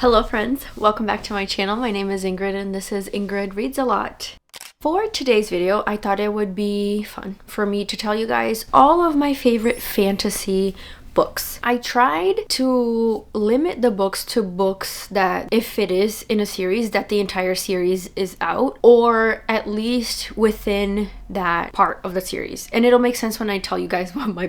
Hello friends, welcome back to my channel. My name is Ingrid and this is Ingrid Reads a Lot. For today's video, I thought it would be fun for me to tell you guys all of my favorite fantasy books. I tried to limit the books to books that, if it is in a series, that the entire series is out, or at least within that part of the series. And it'll make sense when I tell you guys what my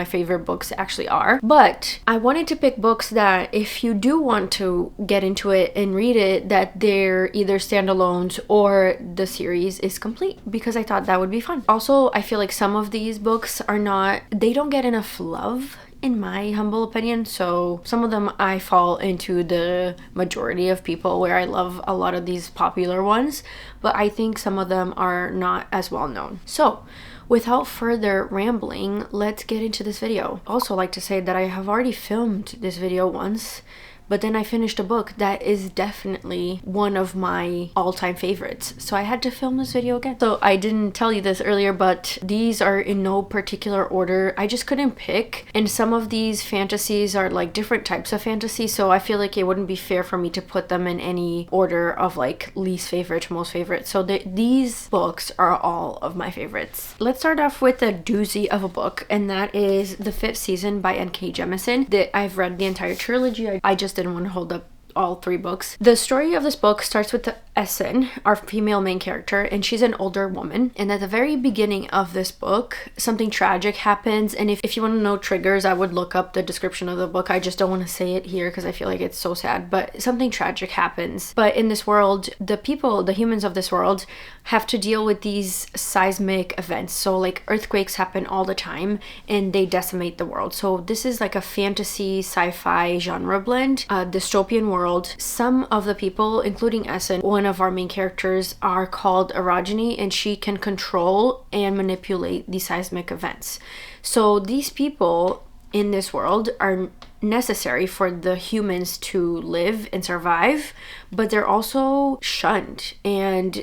favorite books actually are. But I wanted to pick books that, if you do want to get into it and read it, that they're either standalones or the series is complete, because I thought that would be fun. Also, I feel like some of these books they don't get enough love in my humble opinion, so some of them I fall into the majority of people where I love a lot of these popular ones, but I think some of them are not as well known. So without further rambling, let's get into this video. Also like to say that I have already filmed this video once, but then I finished a book that is definitely one of my all-time favorites. So I had to film this video again. So I didn't tell you this earlier, but these are in no particular order. I just couldn't pick. And some of these fantasies are like different types of fantasy. So I feel like it wouldn't be fair for me to put them in any order of like least favorite to most favorite. So these books are all of my favorites. Let's start off with a doozy of a book. And that is The Fifth Season by N.K. Jemisin. I've read the entire trilogy. I just didn't want to hold up all three books. The story of this book starts with Essen, our female main character, and she's an older woman. And at the very beginning of this book, something tragic happens. And if you want to know triggers, I would look up the description of the book. I just don't want to say it here because I feel like it's so sad. But something tragic happens. But in this world, the humans of this world, have to deal with these seismic events. So like earthquakes happen all the time and they decimate the world. So this is like a fantasy sci-fi genre blend, a dystopian world. Some of the people, including Essen, one of our main characters, are called Erogeny, and she can control and manipulate these seismic events. So these people in this world are necessary for the humans to live and survive, but they're also shunned. And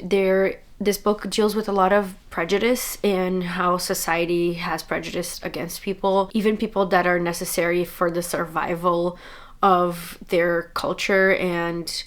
this book deals with a lot of prejudice and how society has prejudice against people, even people that are necessary for the survival of their culture. And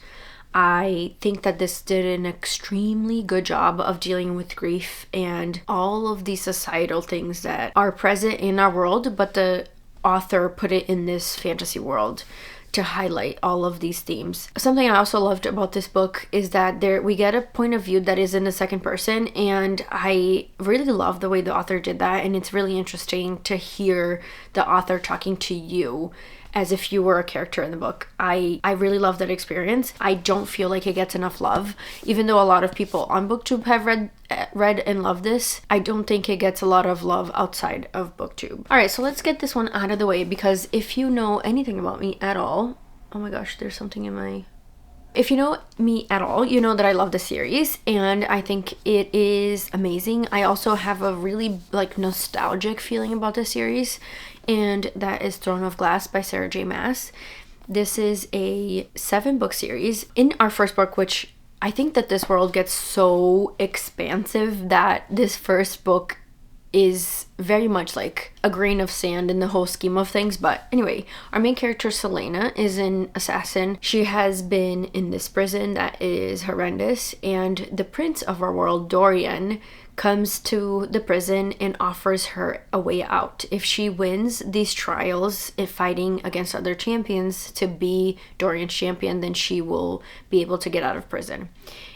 I think that this did an extremely good job of dealing with grief and all of these societal things that are present in our world, but the author put it in this fantasy world to highlight all of these themes. Something I also loved about this book is that we get a point of view that is in the second person, and I really love the way the author did that. And it's really interesting to hear the author talking to you as if you were a character in the book. I really love that experience. I don't feel like it gets enough love. Even though a lot of people on BookTube have read and loved this, I don't think it gets a lot of love outside of BookTube. Alright, so let's get this one out of the way, because if you know anything about me at all, oh my gosh, there's something in my... If you know me at all, you know that I love the series and I think it is amazing. I also have a really like nostalgic feeling about the series, and that is Throne of Glass by Sarah J. Maas. This is a 7-book series. In our first book, which I think that this world gets so expansive that this first book is very much like a grain of sand in the whole scheme of things. But anyway, our main character Selena is an assassin. She has been in this prison that is horrendous, and the prince of our world, Dorian, comes to the prison and offers her a way out. If she wins these trials in fighting against other champions to be Dorian's champion, then she will be able to get out of prison.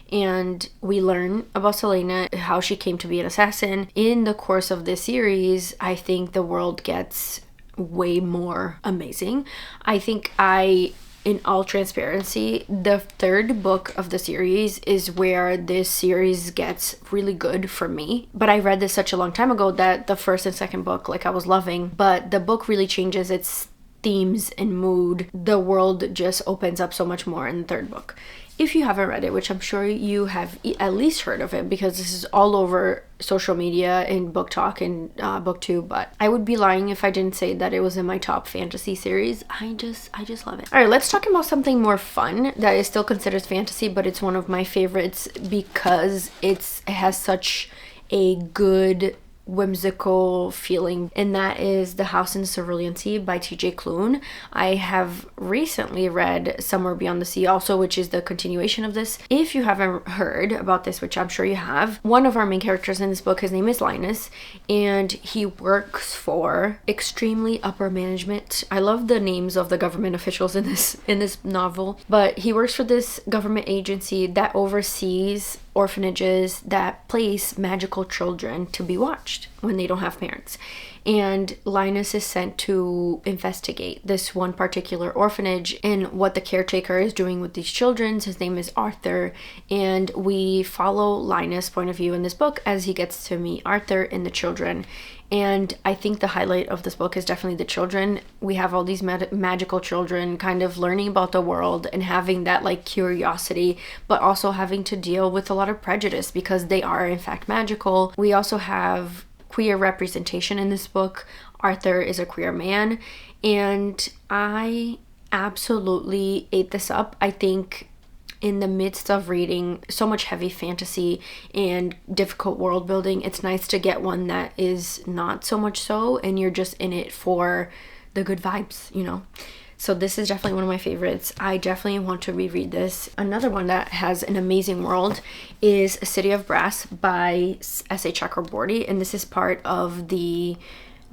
And we learn about Selena, how she came to be an assassin. In the course of this series, I think the world gets way more amazing. I think in all transparency, the third book of the series is where this series gets really good for me. But I read this such a long time ago that the first and second book, like, I was loving. But the book really changes its themes and mood. The world just opens up so much more in the third book. If you haven't read it, which I'm sure you have at least heard of it, because this is all over social media and book talk and BookTube, but I would be lying if I didn't say that it was in my top fantasy series. I just love it. All right, let's talk about something more fun that is still considered fantasy, but it's one of my favorites because it has such a good whimsical feeling, and that is The House in Cerulean Sea by TJ Klune. I have recently read Somewhere Beyond the Sea also, which is the continuation of this. If you haven't heard about this, which I'm sure you have, one of our main characters in this book, his name is Linus, and he works for extremely upper management. I love the names of the government officials in this novel, but he works for this government agency that oversees orphanages that place magical children to be watched when they don't have parents. And Linus is sent to investigate this one particular orphanage and what the caretaker is doing with these children. His name is Arthur, and we follow Linus' point of view in this book as he gets to meet Arthur and the children. And I think the highlight of this book is definitely the children. We have all these magical children kind of learning about the world and having that like curiosity, but also having to deal with a lot of prejudice because they are in fact magical. We also have queer representation in this book. Arthur is a queer man, and I absolutely ate this up. I think in the midst of reading so much heavy fantasy and difficult world building, it's nice to get one that is not so much so, and you're just in it for the good vibes, you know? So this is definitely one of my favorites. I definitely want to reread this. Another one that has an amazing world is City of Brass by S.A. Chakraborty, and this is part of the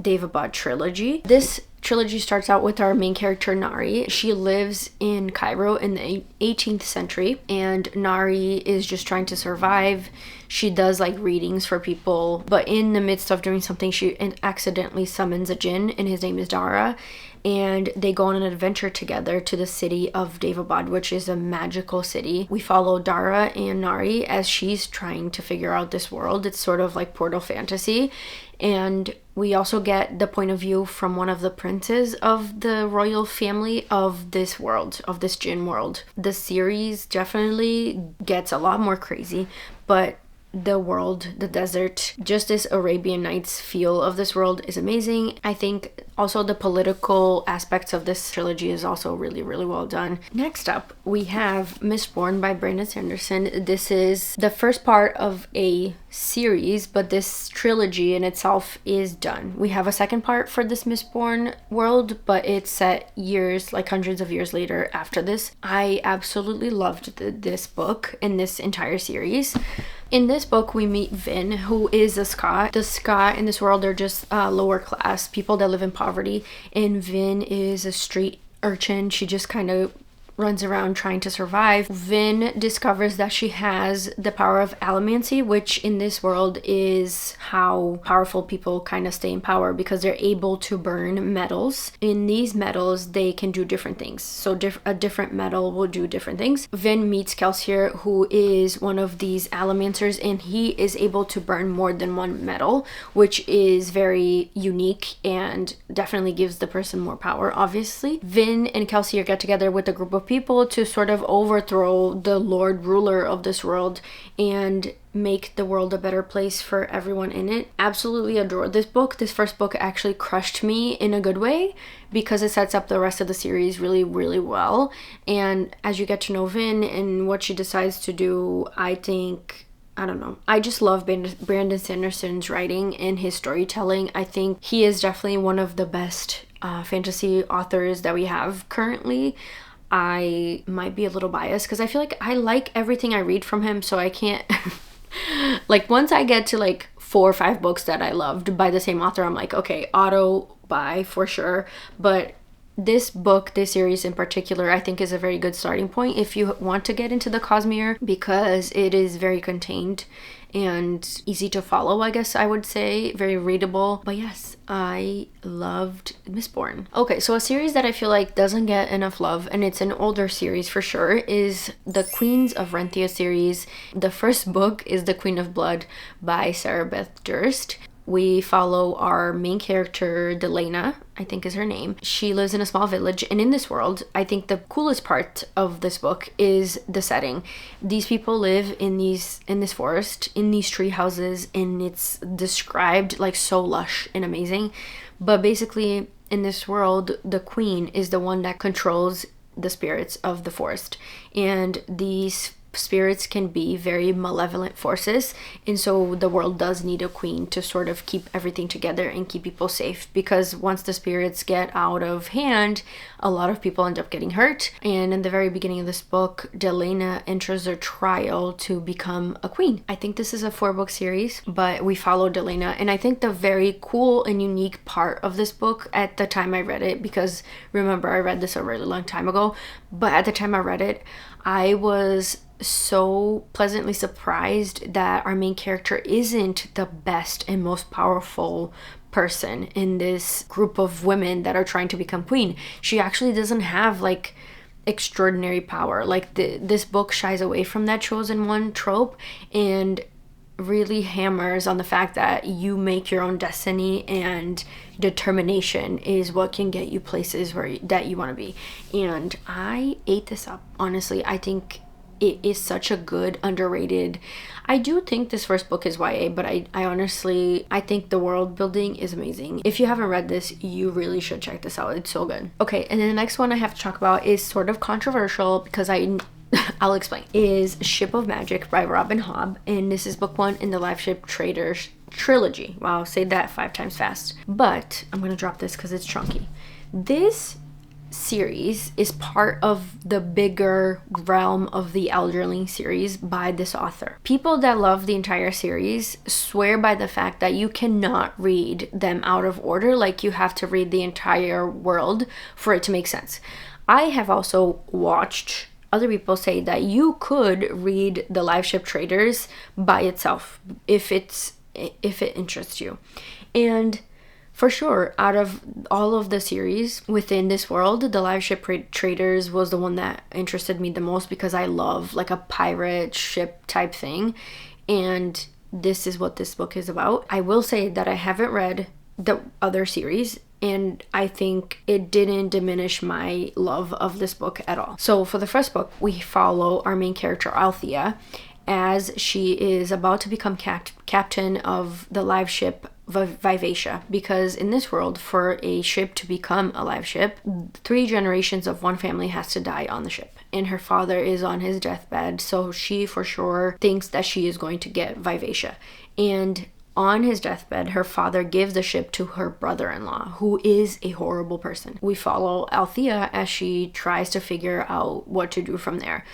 Daevabad trilogy. This trilogy starts out with our main character Nari. She lives in Cairo in the 18th century, and Nari is just trying to survive. She does like readings for people, but in the midst of doing something, she accidentally summons a jinn, and his name is Dara, and they go on an adventure together to the city of Daevabad, which is a magical city. We follow Dara and Nari as she's trying to figure out this world. It's sort of like Portal Fantasy, and we also get the point of view from one of the princes of the royal family of this world, of this jinn world. The series definitely gets a lot more crazy, but the world, the desert, just this Arabian Nights feel of this world is amazing. I think also the political aspects of this trilogy is also really, really well done. Next up, we have Mistborn by Brandon Sanderson. This is the first part of a series, but this trilogy in itself is done. We have a second part for this Mistborn world, but it's set years, like hundreds of years later after this. I absolutely loved this book and this entire series. In this book, we meet Vin, who is a Scot. The Scot in this world are just lower class people that live in poverty, and Vin is a street urchin. She just kind of runs around trying to survive. Vin discovers that she has the power of allomancy, which in this world is how powerful people kind of stay in power, because they're able to burn metals. In these metals, they can do different things. So a different metal will do different things. Vin meets Kelsier, who is one of these allomancers, and he is able to burn more than one metal, which is very unique and definitely gives the person more power, obviously. Vin and Kelsier get together with a group of people to sort of overthrow the Lord Ruler of this world and make the world a better place for everyone in it. Absolutely adore this book. This first book actually crushed me in a good way because it sets up the rest of the series really, really well. And as you get to know Vin and what she decides to do, I think, I don't know. I just love Brandon Sanderson's writing and his storytelling. I think he is definitely one of the best fantasy authors that we have currently. I might be a little biased because I feel like I like everything I read from him, so I can't like once I get to like 4 or 5 books that I loved by the same author, I'm like, okay, auto buy for sure. But this book, this series in particular, I think is a very good starting point if you want to get into the Cosmere, because it is very contained and easy to follow, I guess I would say. Very readable. But yes, I loved Mistborn. Okay, so a series that I feel like doesn't get enough love, and it's an older series for sure, is the Queens of Renthia series. The first book is The Queen of Blood by Sarah Beth Durst. We follow our main character, Delena, I think is her name. She lives in a small village, and in this world, I think the coolest part of this book is the setting. These people live in this forest, in these tree houses, and it's described like so lush and amazing. But basically, in this world, the queen is the one that controls the spirits of the forest. And these spirits can be very malevolent forces, and so the world does need a queen to sort of keep everything together and keep people safe, because once the spirits get out of hand, a lot of people end up getting hurt. And in the very beginning of this book, Delena enters a trial to become a queen. I think this is a 4-book series, but we follow Delena, and I think the very cool and unique part of this book at the time I read it, because remember, I read this a really long time ago, but at the time I read it, I was so pleasantly surprised that our main character isn't the best and most powerful person in this group of women that are trying to become queen. She actually doesn't have like extraordinary power. Like this book shies away from that chosen one trope and really hammers on the fact that you make your own destiny, and determination is what can get you places that you want to be. And I ate this up, honestly. I think it is such a good, underrated. I do think this first book is YA, but I honestly, I think the world building is amazing. If you haven't read this, you really should check this out. It's so good. Okay, and then the next one I have to talk about is sort of controversial because I'll explain. Is Ship of Magic by Robin Hobb, and this is book 1 in the Live Ship Traders trilogy. Wow, say that 5 times fast. But I'm gonna drop this because it's chunky. This series is part of the bigger realm of the Elderling series by this author. People that love the entire series swear by the fact that you cannot read them out of order, like you have to read the entire world for it to make sense. I have also watched other people say that you could read the Live Ship Traders by itself if it interests you. And for sure, out of all of the series within this world, the Live Ship Traders was the one that interested me the most because I love like a pirate ship type thing. And this is what this book is about. I will say that I haven't read the other series, and I think it didn't diminish my love of this book at all. So for the first book, we follow our main character, Althea, as she is about to become captain of the live ship Vivacia, because in this world, for a ship to become a live ship, 3 generations of one family has to die on the ship, and her father is on his deathbed, so she for sure thinks that she is going to get Vivacia. And on his deathbed, her father gives the ship to her brother-in-law, who is a horrible person. We follow Althea as she tries to figure out what to do from there,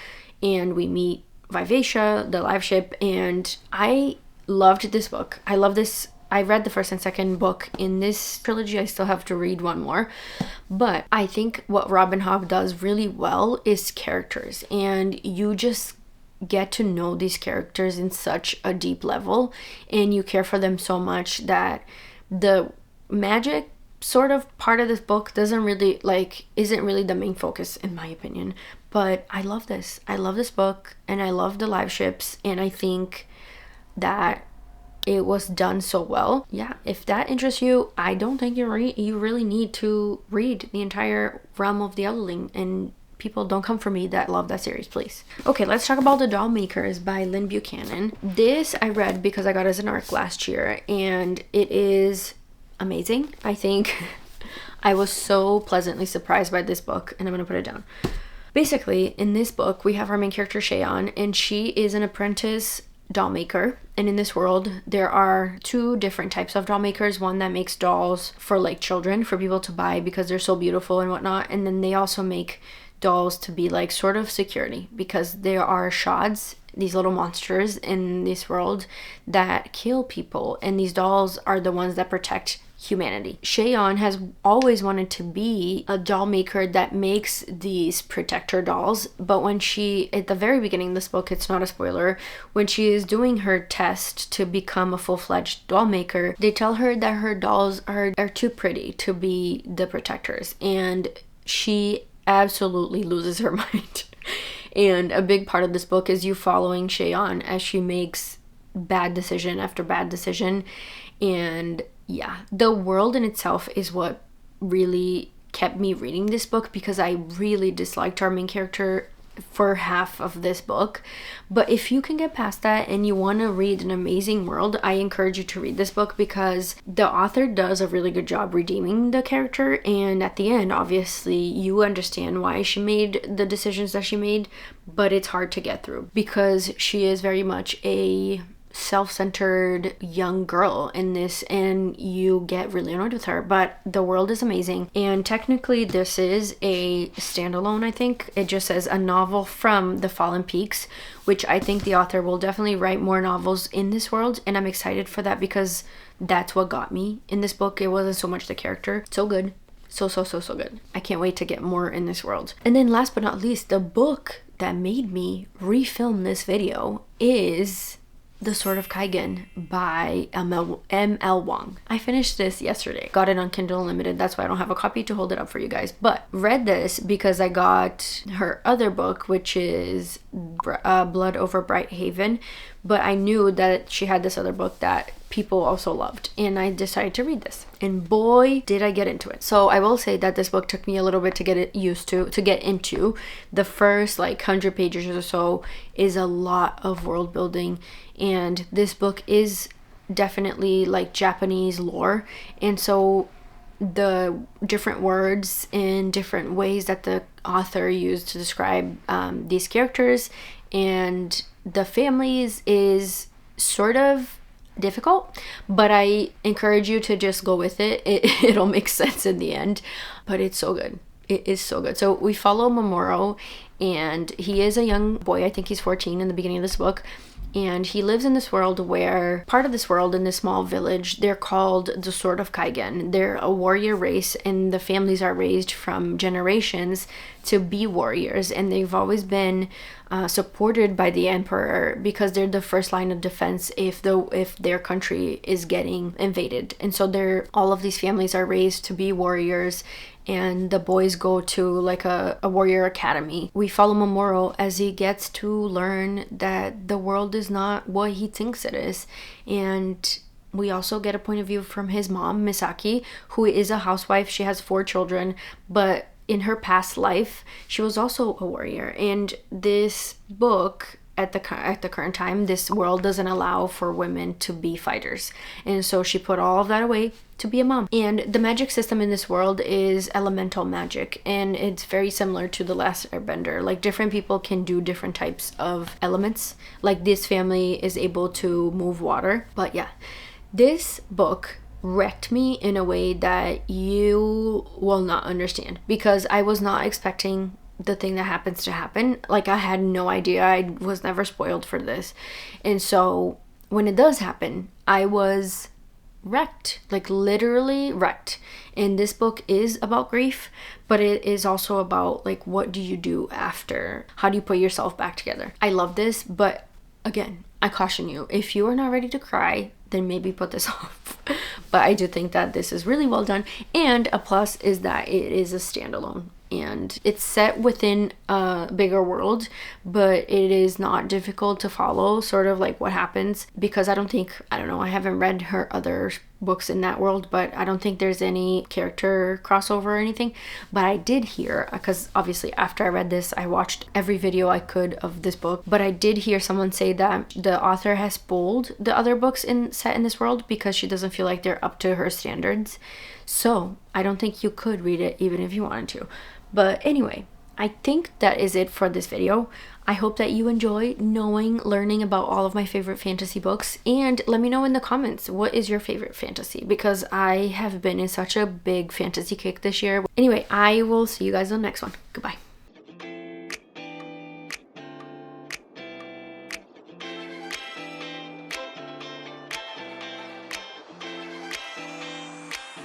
and we meet Vivacia, the live ship, and I loved this book. I love this. I read the first and second book in this trilogy. I still have to read one more. But I think what Robin Hobb does really well is characters. And you just get to know these characters in such a deep level. And you care for them so much that the magic sort of part of this book isn't really the main focus, in my opinion. But I love this. I love this book. And I love the live ships. And I think that it was done so well. Yeah, if that interests you, I don't think you really need to read the entire realm of the Elderling, and people don't come for me that love that series, please. Okay, let's talk about The Doll Makers by Lynn Buchanan. This I read because I got it as an ARC last year, and it is amazing. I think I was so pleasantly surprised by this book, and I'm gonna put it down. Basically, in this book, we have our main character, Cheyenne, and she is an apprentice doll maker. And in this world, there are 2 different types of doll makers. One that makes dolls for like children, for people to buy because they're so beautiful and whatnot. And then they also make dolls to be like sort of security, because there are shods, these little monsters in this world that kill people. And these dolls are the ones that protect humanity. Cheyenne has always wanted to be a doll maker that makes these protector dolls, but when she, at the very beginning of this book, it's not a spoiler, when she is doing her test to become a full-fledged doll maker, they tell her that her dolls are too pretty to be the protectors, and she absolutely loses her mind. And a big part of this book is you following Cheyenne as she makes bad decision after bad decision. And yeah, the world in itself is what really kept me reading this book, because I really disliked our main character for half of this book. But if you can get past that and you want to read an amazing world, I encourage you to read this book, because the author does a really good job redeeming the character, and at the end obviously you understand why she made the decisions that she made, but it's hard to get through because she is very much a self-centered young girl in this, and you get really annoyed with her. But the world is amazing, and technically this is a standalone. I think it just says a novel from the Fallen Peaks, which I think the author will definitely write more novels in this world, and I'm excited for that because that's what got me in this book. It wasn't so much the character. So good. So good. I can't wait to get more in this world. And then last but not least, the book that made me refilm this video is The Sword of Kaigen by M.L. Wong. I finished this yesterday. Got it on Kindle Unlimited. That's why I don't have a copy to hold it up for you guys. But read this because I got her other book, which is Blood Over Bright Haven. But I knew that she had this other book that people also loved, and I decided to read this, and boy did I get into it. So I will say that this book took me a little bit to get it used to get into. The first like 100 pages or so is a lot of world building, and this book is definitely like Japanese lore, and so the different words and different ways that the author used to describe these characters and the families is sort of difficult, but I encourage you to just go with it. It'll make sense in the end, but it's so good. It is so good. So we follow Mamoru, and he is a young boy. I think he's 14 in the beginning of this book, and he lives in this world where part of this world, in this small village, they're called the Sword of Kaigen. They're a warrior race, and the families are raised from generations to be warriors, and they've always been supported by the emperor because they're the first line of defense if their country is getting invaded. And so all of these families are raised to be warriors, and the boys go to like a warrior academy. We follow Mamoru as he gets to learn that the world is not what he thinks it is, and we also get a point of view from his mom, Misaki, who is a housewife. She has 4 children, but in her past life, she was also a warrior. And this book, at the current time, this world doesn't allow for women to be fighters. And so she put all of that away to be a mom. And the magic system in this world is elemental magic, and it's very similar to The Last Airbender. Like, different people can do different types of elements. Like, this family is able to move water. But yeah, this book wrecked me in a way that you will not understand, because I was not expecting the thing that happens to happen. Like, I had no idea. I was never spoiled for this, and so when it does happen, I was wrecked, like literally wrecked. And this book is about grief, but it is also about like, what do you do after? How do you put yourself back together? I love this, but again, I caution you, if you are not ready to cry, then maybe put this off. But I do think that this is really well done, and a plus is that it is a standalone, and it's set within a bigger world, but it is not difficult to follow sort of like what happens, because I don't know, I haven't read her other books in that world, but I don't think there's any character crossover or anything. But I did hear, because obviously after I read this, I watched every video I could of this book, but I did hear someone say that the author has pulled the other books set in this world because she doesn't feel like they're up to her standards. So I don't think you could read it even if you wanted to. But anyway, I think that is it for this video. I hope that you enjoy learning about all of my favorite fantasy books, and let me know in the comments, what is your favorite fantasy? Because I have been in such a big fantasy kick this year. Anyway, I will see you guys on the next one. Goodbye.